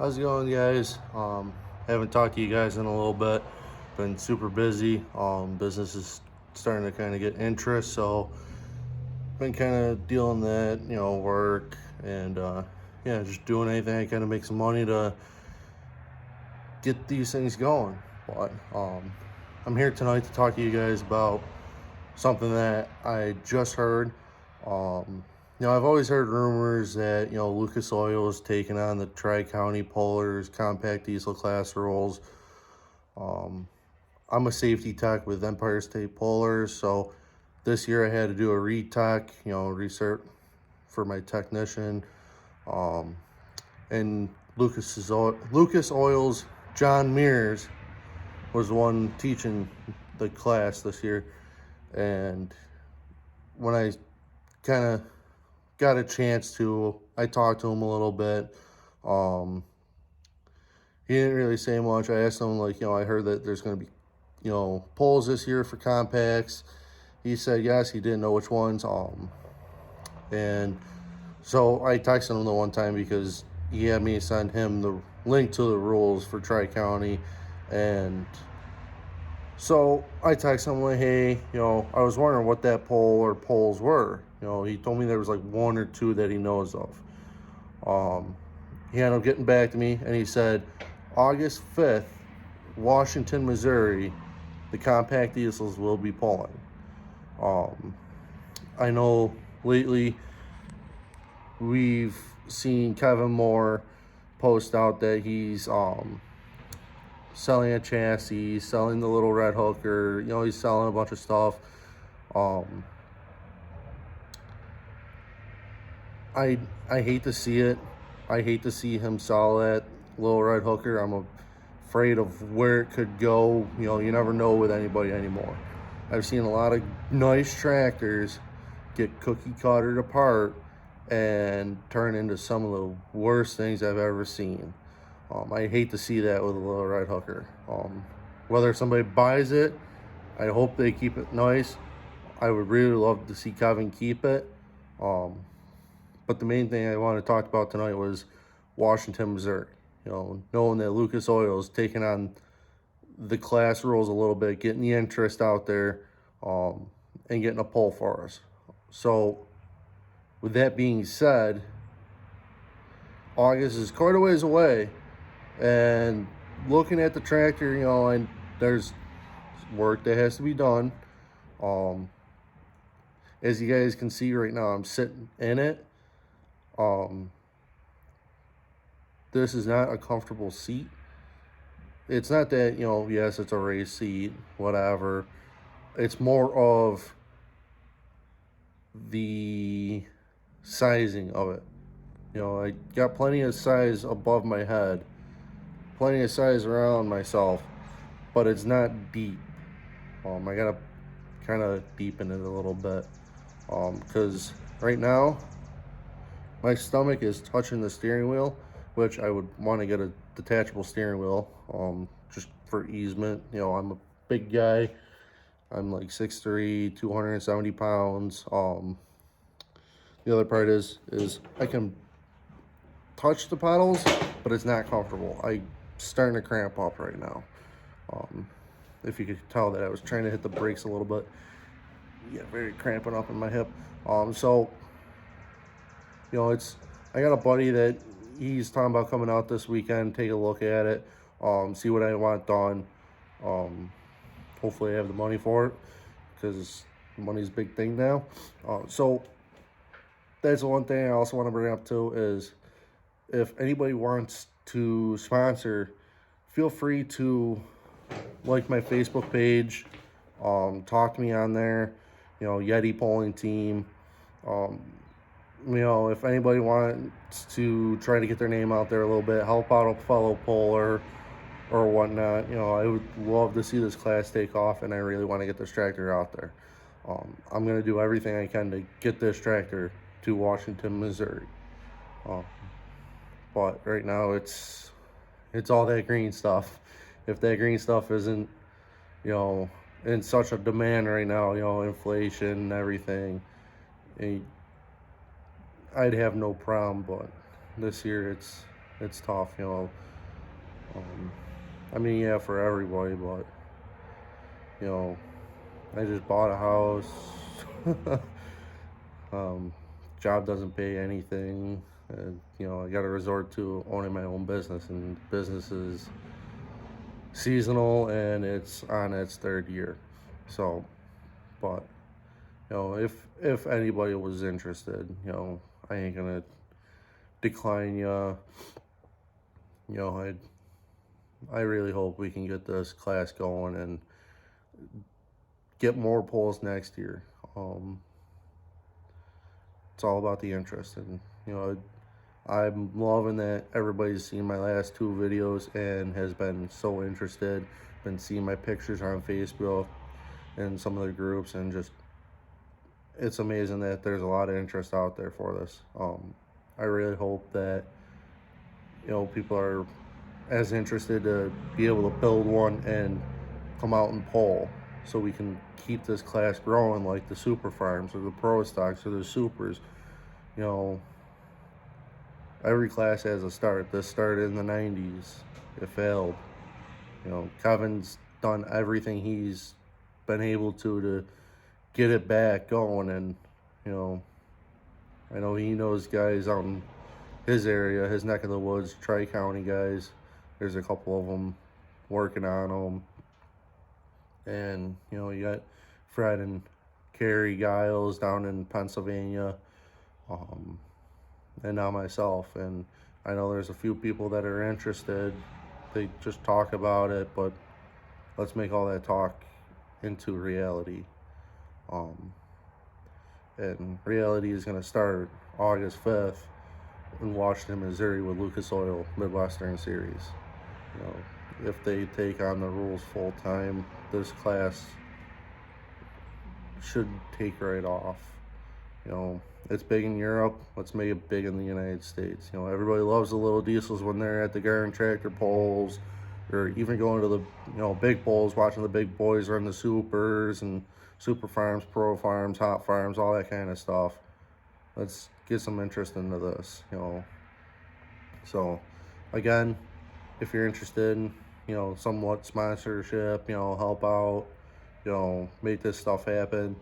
How's it going, guys? Haven't talked to you guys in a little bit. Been super busy. Business is starting to kind of get interest, so been kind of dealing that, work and yeah, just doing anything I can to make some money to get these things going. But I'm here tonight to talk to you guys about something that I just heard. I've always heard rumors that, Lucas Oil is taking on the Tri-County Polars compact diesel class roles. I'm a safety tech with Empire State Polars, so this year I had to do a retech, research for my technician. And Lucas Oil's John Mears was the one teaching the class this year. And when I kind of got a chance to, I talked to him a little bit. He didn't really say much. I asked him, I heard that there's going to be, polls this year for compacts. He said yes. He didn't know which ones. And so I texted him the one time because he had me send him the link to the rules for Tri-County. And so I texted him, hey, I was wondering what that poll or polls were. He told me there was like one or two that he knows of. He ended up getting back to me, and he said August 5th, Washington, Missouri, the compact diesels will be polling. I know lately we've seen Kevin Moore post out that he's selling a chassis, selling the little red hooker, he's selling a bunch of stuff. I hate to see it. I hate to see him sell that little red hooker. I'm afraid of where it could go. You never know with anybody anymore. I've seen a lot of nice tractors get cookie cuttered apart and turn into some of the worst things I've ever seen. I hate to see that with a little red hooker. Whether somebody buys it, I hope they keep it nice. I would really love to see Kevin keep it. But the main thing I wanted to talk about tonight was Washington, Missouri. Knowing that Lucas Oil is taking on the class rules a little bit, getting the interest out there, and getting a poll for us. So, with that being said, August is quite a ways away, and looking at the tractor, and there's work that has to be done. As you guys can see right now, I'm sitting in it. This is not a comfortable seat. It's not that, yes, it's a race seat, whatever. It's more of the sizing of it. I got plenty of size above my head, plenty of size around myself, but it's not deep. I gotta kind of deepen it a little bit, because right now my stomach is touching the steering wheel, which I would want to get a detachable steering wheel, just for easement. I'm a big guy. I'm like 6'3", 270 pounds. The other part is I can touch the pedals, but it's not comfortable. I'm starting to cramp up right now. If you could tell that I was trying to hit the brakes a little bit. Yeah, very cramping up in my hip. So I got a buddy that he's talking about coming out this weekend, take a look at it, see what I want done. Hopefully I have the money for it, because money's a big thing now. So that's the one thing I also want to bring up too, is if anybody wants to sponsor, feel free to like my Facebook page, talk to me on there, Yeti polling team. If anybody wants to try to get their name out there a little bit, help out a fellow poller or whatnot, I would love to see this class take off, and I really want to get this tractor out there. I'm going to do everything I can to get this tractor to Washington, Missouri. But right now it's all that green stuff. If that green stuff isn't, in such a demand right now, inflation and everything, I'd have no problem. But this year it's it's tough, you know. Um, I mean, yeah, for everybody, but you know, I just bought a house. um, Job doesn't pay anything, and you know, I got to resort to owning my own business, and business is seasonal, and it's on its third year. So, but you know, if anybody was interested, you know, I ain't gonna decline you. You know, I really hope we can get this class going and get more polls next year. It's all about the interest, and you know, I'm loving that everybody's seen my last two videos and has been so interested. Been seeing my pictures on Facebook and some of the groups, and just it's amazing that there's a lot of interest out there for this. I really hope that you know people are as interested to be able to build one and come out and poll, so we can keep this class growing like the super farms or the pro stocks or the supers. You know, every class has a start. This started in the 90s. It failed. You know, Kevin's done everything he's been able to get it back going, and you know, I know he knows guys out in his area, his neck of the woods, Tri-County guys. There's a couple of them working on them, and you know, you got Fred and Carrie Giles down in Pennsylvania, and now myself. And I know there's a few people that are interested. They just talk about it, but let's make all that talk into reality. Um, and reality is going to start August 5th in Washington, Missouri with Lucas Oil Midwestern Series. You know, if they take on the rules full time, this class should take right off. You know, it's big in Europe. Let's make it big in the United States. You know, everybody loves the little diesels when they're at the Garden Tractor polls, or even going to the big polls, watching the big boys run the supers and super farms, pro farms, hot farms, all that kind of stuff. Let's get some interest into this. You know, so again, if you're interested in somewhat sponsorship, help out, make this stuff happen.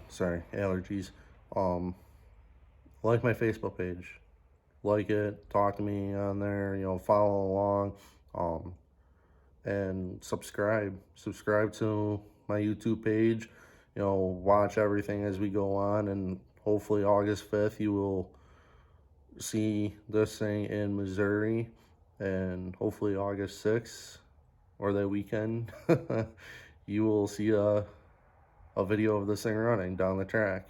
Sorry, allergies. Um, like my Facebook page, like it, talk to me on there, follow along, and subscribe to my YouTube page, watch everything as we go on, and hopefully August 5th you will see this thing in Missouri, and hopefully August 6th or that weekend you will see a video of this thing running down the track.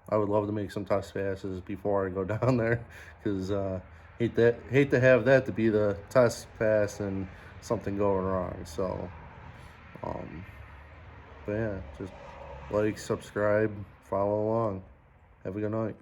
I would love to make some test passes before I go down there, because hate to have that to be the test pass and something going wrong. So, but yeah, just like, subscribe, follow along. Have a good night.